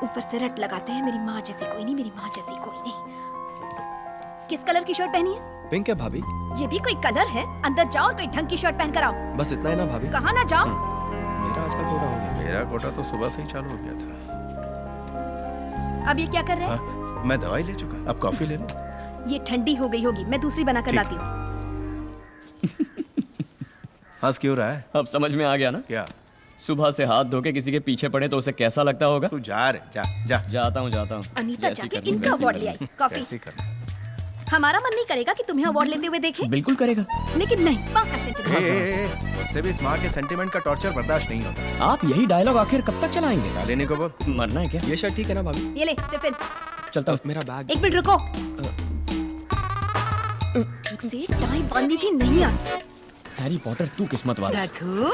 ऊपर से रट लगाते हैं, मेरी माँ जैसी कोई नहीं, मेरी माँ जैसी कोई नहीं। किस कलर की शर्ट पहनी है? पिंक है भाभी। ये भी कोई कलर है? अंदर जाओ और कोई ढंग की शर्ट पहन कर आओ। बस इतना ही ना भाभी। कहाँ ना जाओ? मेरा आज का कोटा हो गया। मेरा कोटा तो सुबह से ही चालू हो गया था। अब ये क्या कर रहे हैं? हाँ, मैं दवाई ले चुका, अब कॉफी ले लो। ये ठंडी हो गई होगी, मैं दूसरी बना कर लाती हूँ। हंस क्यों रहा है? अब समझ में आ गया ना? क्या? सुबह से हाथ धो के किसी के पीछे पड़े तो उसे कैसा लगता होगा? तू जा रे, जा जा। जाता हूँ अनीता जैसी जाके करनी इनका वैसी अवार्ड ले करनी। आई। कॉफी। कैसे करना? हमारा मन नहीं करेगा कि तुम्हें अवार्ड लेते हुए देखें, बिल्कुल करेगा। लेकिन नहीं, पाका सेंटीमेंट। मुझसे भी इस माँ के सेंटीमेंट का टॉर्चर बर्दाश्त नहीं होता। आप यही डायलॉग आखिर कब तक चलाएंगे? डालेने को बोल। मरना है क्या? ये शर्ट ठीक है ना भाभी? ये ले टिफिन। चलता हूँ। मेरा बैग। एक मिनट रुको। ठीक से टाई बांधनी भी नहीं आती। हैरी पॉटर तू किस्मत वाला। रघु,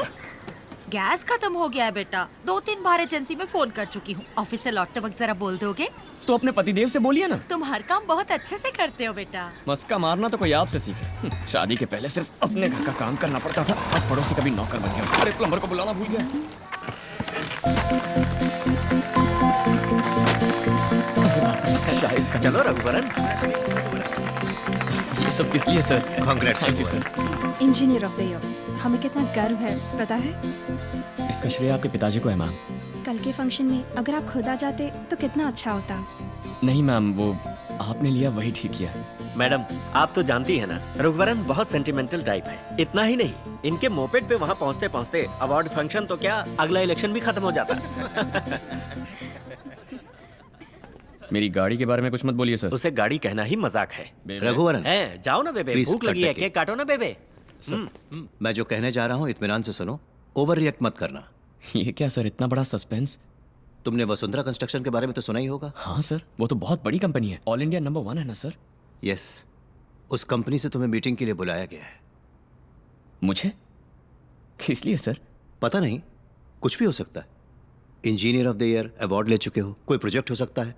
गैस खत्म हो गया है बेटा। 2-3 बार एजेंसी में फोन कर चुकी हूँ। ऑफिस से लौटते वक्त जरा बोल दोगे? तो अपने पतिदेव से बोलिए ना। तुम हर काम बहुत अच्छे से करते हो बेटा। मस्का मारना तो कोई आपसे सीखे। शादी के पहले सिर्फ अपने घर का काम करना पड़ता था, अब पड़ोसी का भी नौकर बन गया। अरे प्लम्बर को बुलाना भूल गया। शाइस का चलो रघुवरन। ये सब किस लिए sir? Congrats thank you sir. Engineer of the year, हमें कितना गर्व है पता है? इसका श्रेय आपके पिताजी को है मैम। कल के फंक्शन में अगर आप खुद आ जाते तो कितना अच्छा होता। नहीं मैम, वो आपने लिया वही ठीक किया। मैडम, आप तो जानती है ना, रघुवरन बहुत सेंटिमेंटल टाइप है। इतना ही नहीं, इनके मोपेड पे वहाँ पहुँचते पहुँचते अवार्ड फंक्शन तो क्या, अगला इलेक्शन भी खत्म हो जाता। मेरी गाड़ी के बारे में कुछ मत बोलिए सर। उसे गाड़ी कहना ही मजाक है। रघुवरन, है, जाओ ना बेबे, Please भूख लगी है, कट केक काटो ना बेबे। मैं जो कहने जा रहा हूँ इत्मीनान से सुनो, ओवर रिएक्ट मत करना। ये क्या सर, इतना बड़ा सस्पेंस? तुमने वसुंधरा कंस्ट्रक्शन के बारे में तो सुना ही होगा। हाँ सर, वो तो बहुत बड़ी कंपनी है, ऑल इंडिया नंबर 1 है ना सर। यस, उस कंपनी से तुम्हें मीटिंग के लिए बुलाया गया है। मुझे किस लिए सर? पता नहीं, कुछ भी हो सकता है। Engineer of the year award ले चुके हो, कोई प्रोजेक्ट हो सकता है,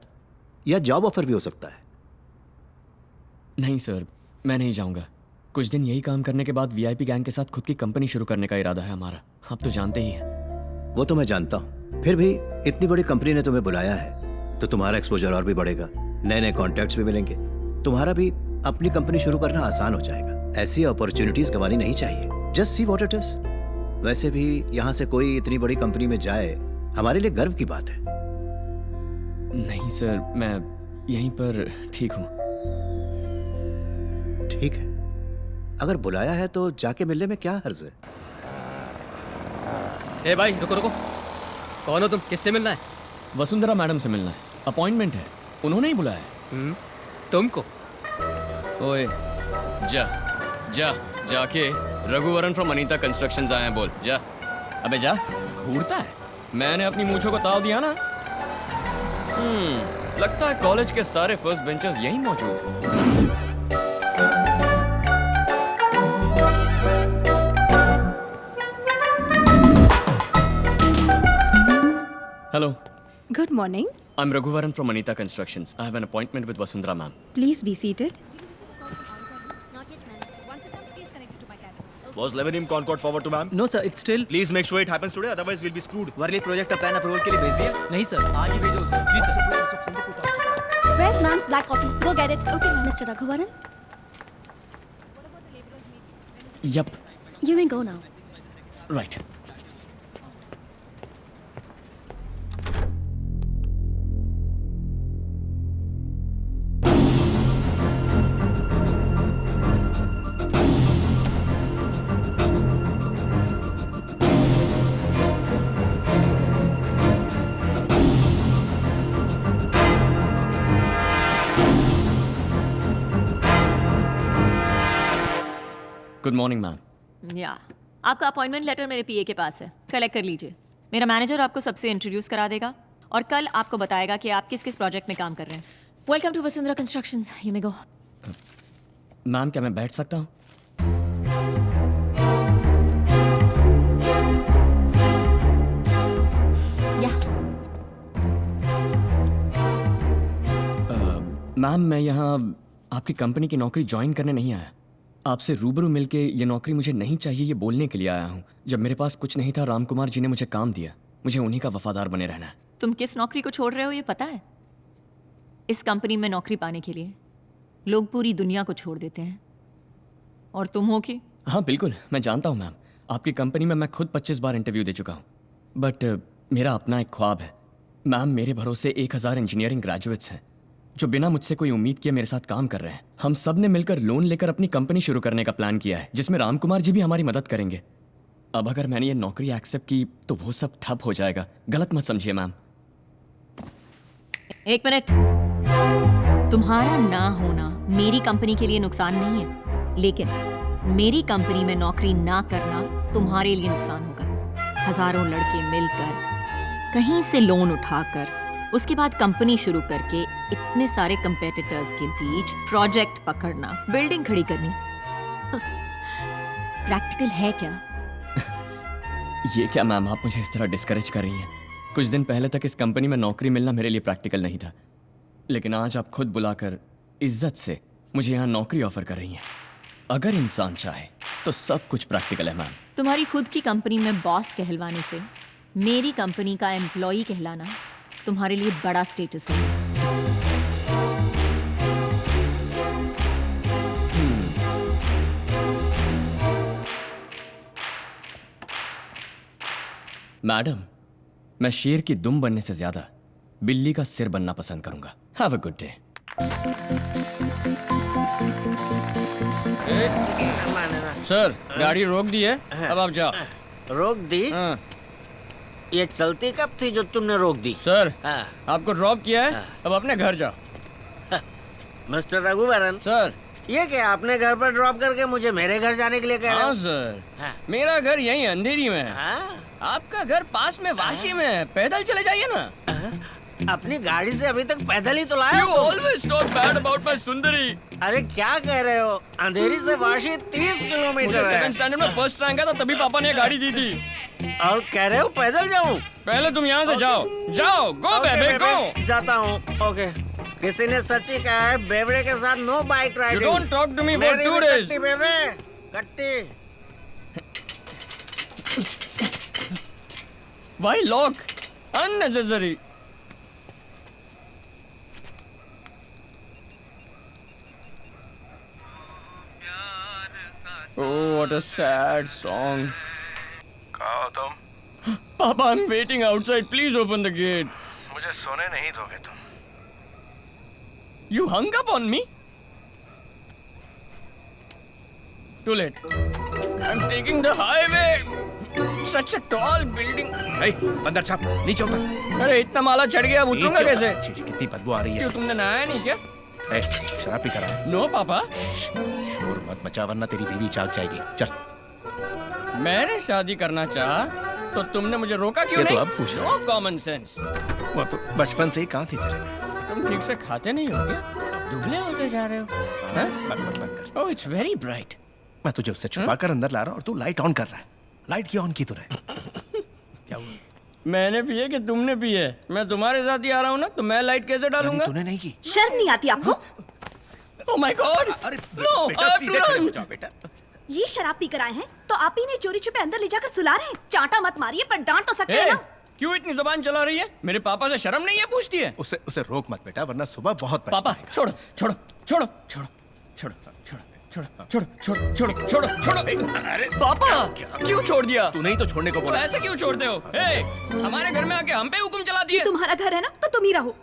या जॉब ऑफर भी हो सकता है। नहीं सर, मैं नहीं जाऊंगा। कुछ दिन यही काम करने के बाद वीआईपी गैंग के साथ खुद की कंपनी शुरू करने का इरादा है हमारा। आप तो जानते ही हैं। वो तो मैं जानता हूँ, फिर भी इतनी बड़ी कंपनी ने तुम्हें बुलाया है तो तुम्हारा एक्सपोजर और भी बढ़ेगा, नए नए कॉन्टैक्ट्स भी मिलेंगे, तुम्हारा भी अपनी कंपनी शुरू करना आसान हो जाएगा। ऐसी अपॉर्चुनिटीज गंवानी नहीं चाहिए। Just see what it is. वैसे भी यहाँ से कोई इतनी बड़ी कंपनी में जाए हमारे लिए गर्व की बात है। नहीं सर, मैं यहीं पर ठीक हूँ। ठीक है, अगर बुलाया है तो जाके मिलने में क्या हर्ज है। ए भाई रुको रुको, कौन हो तुम? किससे मिलना है? वसुंधरा मैडम से मिलना है, अपॉइंटमेंट है, उन्होंने ही बुलाया है। तुमको? ओए जा जा, जाके रघुवरन फ्रॉम अनीता कंस्ट्रक्शंस आए हैं बोल। जा, अबे जा। घूरता है। मैंने अपनी मूंछों को ताव दिया ना। लगता है कॉलेज के सारे फर्स्ट बेंचर्स यहीं मौजूद हैं। Hello. Good morning. I'm Raghuvaran from Anita Constructions. I have an appointment with Vasundhara ma'am. Please be seated. Was Lebanon Concord forward to ma'am? No sir, it's still. Please make sure it happens today, otherwise we'll be screwed. Worli project plan approval के लिए भेज दिया? नहीं sir, आज ही भेजो उसे। जी sir. Where's ma'am's black coffee? Go get it. Okay, Mr. Raghuvaran. Yup. You may go now. Right. Good morning ma'am. या आपका अपॉइंटमेंट लेटर मेरे पीए के पास है, कलेक्ट कर लीजिए। मेरा मैनेजर आपको सबसे इंट्रोड्यूस करा देगा और कल आपको बताएगा कि आप किस किस प्रोजेक्ट में काम कर रहे हैं। Welcome to Vasundhara constructions, you may go. Ma'am, क्या मैं बैठ सकता हूँ? या मैम, मैं यहाँ आपकी कंपनी की नौकरी ज्वाइन करने नहीं आया। आपसे रूबरू मिलके ये नौकरी मुझे नहीं चाहिए ये बोलने के लिए आया हूँ। जब मेरे पास कुछ नहीं था, राम कुमार जी ने मुझे काम दिया। मुझे उन्हीं का वफादार बने रहना है। तुम किस नौकरी को छोड़ रहे हो ये पता है? इस कंपनी में नौकरी पाने के लिए लोग पूरी दुनिया को छोड़ देते हैं, और तुम हो कि? हाँ बिल्कुल, मैं जानता हूँ मैम। आपकी कंपनी में मैं खुद 25 बार इंटरव्यू दे चुका हूँ, बट मेरा अपना एक ख्वाब है मैम। मेरे भरोसे 1000 इंजीनियरिंग ग्रेजुएट्स हैं जो बिना मुझसे कोई उम्मीद किए मेरे साथ काम कर रहे हैं। हम सब ने मिलकर लोन लेकर अपनी कंपनी शुरू करने का प्लान किया है, जिसमें राम कुमार जी भी हमारी मदद करेंगे। अब अगर मैंने ये नौकरी एक्सेप्ट की तो वो सब ठप हो जाएगा। गलत मत समझिए मैम। एक मिनट, तुम्हारा ना होना मेरी कंपनी के लिए नुकसान नहीं है, लेकिन मेरी कंपनी में नौकरी ना करना तुम्हारे लिए नुकसान होगा। हजारों लड़के मिलकर कहीं से लोन उठाकर उसके बाद कंपनी शुरू करके इतने सारे कंपेटिटर्स के बीच प्रोजेक्ट पकड़ना, बिल्डिंग खड़ी करनी, प्रैक्टिकल है क्या? ये क्या मैम, आप मुझे इस तरह डिस्करेज कर रही हैं? कुछ दिन पहले तक इस कंपनी में नौकरी मिलना मेरे लिए प्रैक्टिकल नहीं था, लेकिन आज आप खुद बुलाकर इज्जत से मुझे यहाँ नौकरी ऑफर कर रही हैं। अगर इंसान चाहे तो सब कुछ प्रैक्टिकल है मैम। तुम्हारी खुद की कंपनी में बॉस कहलवाने से मेरी कंपनी का एम्प्लॉई कहलाना तुम्हारे लिए बड़ा स्टेटस है। मैडम, मैं शेर की दुम बनने से ज्यादा बिल्ली का सिर बनना पसंद करूंगा। Have a good day. Sir, गाड़ी रोक दी है, अब आप जाओ। रोक दी? हाँ। ये चलती कब थी जो तुमने रोक दी? सर, हाँ। आपको ड्रॉप किया है, अब अपने घर जाओ। मिस्टर रघुवरन सर, ये क्या अपने घर पर ड्रॉप करके मुझे मेरे घर जाने के लिए कह रहे हाँ हो? सर, हाँ। मेरा घर यहीं अंधेरी में है। हाँ? आपका घर पास में वाशी में है, पैदल चले जाइए ना। अपनी गाड़ी से अभी तक पैदल ही तो लाए You हो तुम। always talk bad about my सुंदरी। अरे क्या कह रहे हो? अंधेरी से वाशी 30 किलोमीटर मुझे है। सेकंड स्टैंडर्ड में फर्स्ट रैंक आया था, तभी पापा ने गाड़ी दी थी। और कह रहे हो पैदल जाऊं? पहले तुम यहाँ से जाओ, जाओ, गो ओके, बेबे गो। बेबे, जाता हूँ। ओके। किसी ने सच ही कहा है, बेबड़े के साथ no bike You riding. don't talk to me for मेरी 2 भी days। कट्टी बेबे, कट्टी। Why lock? Unnecessary। Oh, what a sad song। कहाँ हो तुम? Papa, I'm waiting outside. Please open the gate। मुझे सोने नहीं दोगे तुम? You hung up on me? Too late। I'm taking the highway। Such a tall building। ए, अंदर छाप, नीचे उतर। अरे इतना माला चढ़ गया, अब उतरूंगा नीचे कैसे? उतर। छी, छी, कितनी बदबू आ रही है। क्यों, तुमने नहाया नहीं क्या? ए, शराब पी कर आया। नो पापा, शोर मत मचा वरना तेरी बीवी जाग जाएगी। चल। मैंने शादी करना चाहा तो तुमने मुझे रोका क्यों ये तो नहीं? अब पूछ रहा नो कॉमन सेंस। वो तो बचपन से ही कहाँ थी तेरे? तुम ठीक से खाते नहीं हो क्या? दुबले होते जा रहे हो। बंद कर। ओह, इट्स वेरी ब्राइट। मैं तुझे उससे छुपा कर अंदर ला रहा हूँ और तू लाइट ऑन कर रहा है। लाइट क्यों ऑन की तूने? क्या हुआ? मैंने पिए कि तुमने पिए? मैं तुम्हारे साथ ही आ रहा हूँ ना, तो मैं लाइट कैसे डालूंगा? तूने नहीं की। शर्म नहीं आती आपको? Oh my God! अरे नो, बेटा, आई हैव सीधे टू खड़े हो रन। जाओ बेटा। ये शराब पी कर आए हैं तो आप ही ने चोरी छुपे अंदर ले जाकर सुला रहे हैं। चांटा मत मारिए, पर डांट तो सकते हैं ए, ना। क्यों इतनी जुबान चला रही है? मेरे पापा से शर्म नहीं है पूछती है? उसे रोक मत बेटा, वरना सुबह बहुत पापा पछताएगा। छोड़ो छोड़ो छोड़ो छोड़ो छोड़ो छोड़ो छोड़ो छोड़ो छोड़ो छोड़ो छोड़ो। अरे पापा, क्यों छोड़ दिया? तू नहीं तो छोड़ने को तो बोला। ऐसे क्यों छोड़ते हो? ए, हमारे घर में आके हम पे हुक्म चला ये दिए। तुम्हारा घर है ना, तो तुम ही रहो।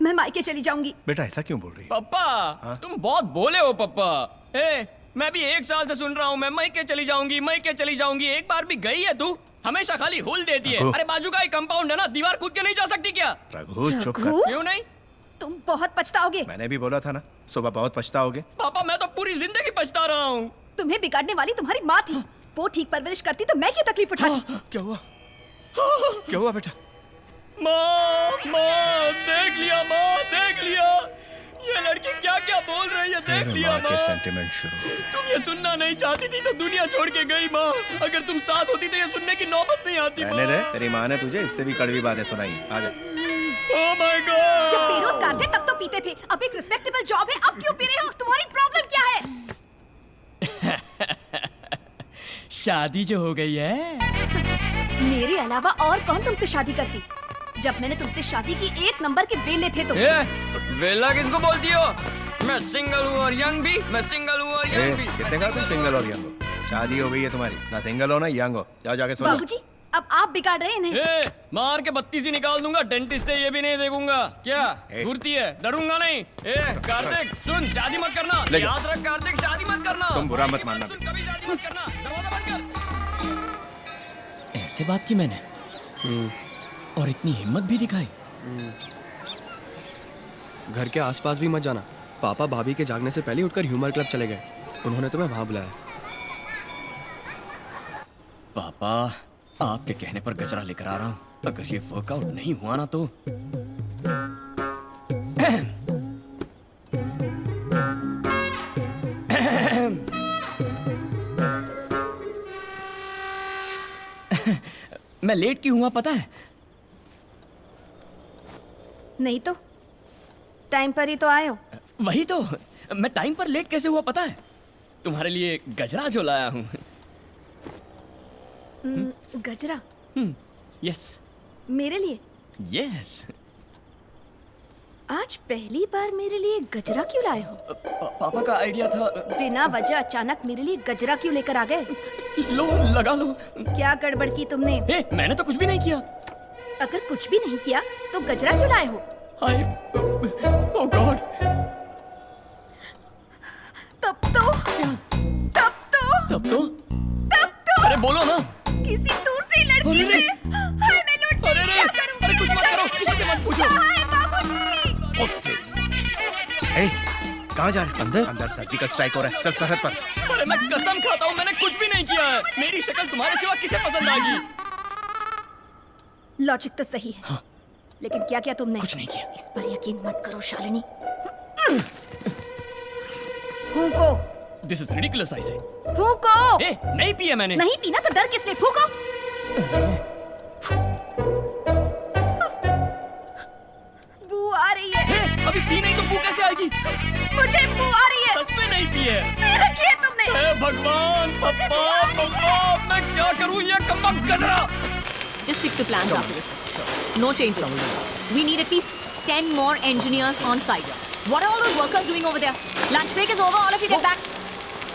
मैं मायके चली जाऊंगी। बेटा ऐसा क्यों बोल रही है? पापा, तुम बहुत बोले हो पापा। ए, मैं भी 1 साल से सुन रहा हूँ, मैं मायके चली जाऊंगी, मायके चली जाऊंगी। एक बार भी गई है तू? हमेशा खाली हुल देती है। रघु। अरे बाजू का एक कंपाउंड है ना, दीवार कूद के नहीं जा सकती क्या? रघु चुप रघु? कर। क्यों नहीं? तुम बहुत पछताओगे। मैंने भी बोला था ना, सुबह बहुत पछताओगे। पापा, मैं तो पूरी जिंदगी पछता रहा हूँ। तुम्हें बिगाड़ने वाली तुम्हारी माँ थी। वो ठीक परवरिश करती तो मैं क्यों तकलीफ उठाती? क्या हुआ? क्या हुआ बेटा? माँ, माँ, देख लिया माँ, देख लिया। ये लड़की क्या क्या बोल रही है, देख लिया माँ के माँ। सेंटिमेंट शुरू हो गए। तुम ये सुनना नहीं चाहती थी तो दुनिया छोड़ के गई माँ। अगर तुम साथ होती तो ये सुनने की नौबत नहीं आती माँ। रहने दे, तेरी माँ ने तुझे इससे भी कड़वी बातें सुनाई। आजा। Oh my God! जब बेरोजगार थे तब तो पीते थे। अब एक रिस्पेक्टेबल जॉब है, अब क्यों पी रहे हो? तुम्हारी प्रॉब्लम क्या है? शादी जो हो गई है। मेरे अलावा और कौन तुमसे शादी करती? जब मैंने तुमसे शादी की 1 नंबर के बेले थे तुम। वेला किसको बोलती हो? मैं सिंगल हूँ और यंग भी। मैं सिंगल हूँ और यंग भी। किसने कहा तुम सिंगल और यंग हो? शादी हो गई है तुम्हारी, ना सिंगल हो ना यंग हो। जाओ जाके सो जाओ। बाबूजी अब आप बिगाड़ रहे हैं इन्हें। मार के 32 ही निकाल दूंगा। डेंटिस्ट है ये भी नहीं देखूंगा। क्या घूरती है? डरूंगा नहीं। कार्तिक सुन, शादी मत करना। याद रख कार्तिक, शादी मत करना। तुम बुरा मत मानना। कभी शादी मत करना। दरवाजा बंद कर। ऐसे बात की मैंने और इतनी हिम्मत भी दिखाई। घर के आसपास भी मत जाना। पापा भाभी के जागने से पहले उठकर ह्यूमर क्लब चले गए। उन्होंने तुम्हें वहां बुलाया। पापा आपके कहने पर गजरा लेकर आ रहा हूँ। अगर ये वर्कआउट नहीं हुआ ना तो मैं लेट क्यों हुआ पता है? नहीं तो टाइम पर ही तो आए हो। वही तो, मैं टाइम पर लेट कैसे हुआ पता है? तुम्हारे लिए गजरा जो लाया हूँ। गजरा? यस। मेरे लिए? यस। आज पहली बार मेरे लिए गजरा क्यों लाए हो? पापा का आइडिया था। बिना वजह अचानक मेरे लिए गजरा क्यों लेकर आ गए? लो लगा लो। क्या गड़बड़ की तुमने? मैंने तो कुछ भी नहीं किया। अगर कुछ भी नहीं किया तो गजरा क्यों लाए हो? ओह गॉड। तब तो अरे बोलो ना। किसी दूसरी लड़की से। हाय मैं लौट गई। क्या करूं? अरे कुछ मत करो, किसी से मत पूछो। हाय बाबूजी। कहाँ जा रहे? अंदर सर्जिकल स्ट्राइक हो रहा है। चल सरहद पर। अरे मैं कसम खाता हूँ मैंने कुछ भी नहीं किया है। मेरी शक्ल तुम्हारे सिवा किसे पसंद आएगी? लॉजिक तो सही है। हाँ। लेकिन क्या किया तुमने? कुछ नहीं किया। इस पर यकीन मत करो शालिनी। फूंको। This is ridiculous I say. फूंको। नहीं पिया मैंने। नहीं पीना तो डर किसने? फूंको। बू आ रही है। अभी पी नहीं तो बू कैसे आएगी? मुझे बू आ रही है। सच में नहीं पी है। रखी है तुमने। भगवान पप्पा मैं क्या करूं? ये कमबख्त गजरा। Just stick to plans after this. No changes. We need at least 10 more engineers on site. What are all those workers doing over there? Lunch break is over. All of you get back.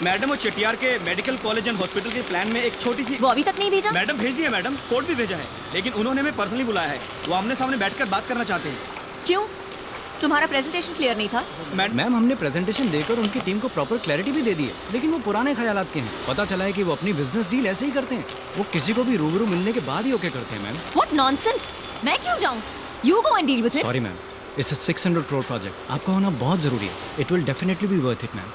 Madam वो चेटियार के medical college and hospital के plan में एक छोटी सी। वो अभी तक नहीं भेजा? मैडम भेज दिया मैडम, कोर्ट भी भेजा है, लेकिन उन्होंने हमें पर्सनली बुलाया है। वो आमने सामने बैठकर बात करना चाहते हैं। क्यों? तुम्हारा प्रेजेंटेशन क्लियर नहीं था? मैम हमने प्रेजेंटेशन देकर उनकी टीम को प्रॉपर क्लैरिटी भी दे दी है, लेकिन वो पुराने ख्यालात के हैं। पता चला है कि वो अपनी बिजनेस डील ऐसे ही करते हैं। वो किसी को भी रूबरू मिलने के बाद ही ओके करते हैं मैम। What nonsense! मैं क्यों जाऊं? You go and deal with it. Sorry ma'am, it's a 600 crore project. आपका होना बहुत जरूरी है। It will definitely be worth it ma'am.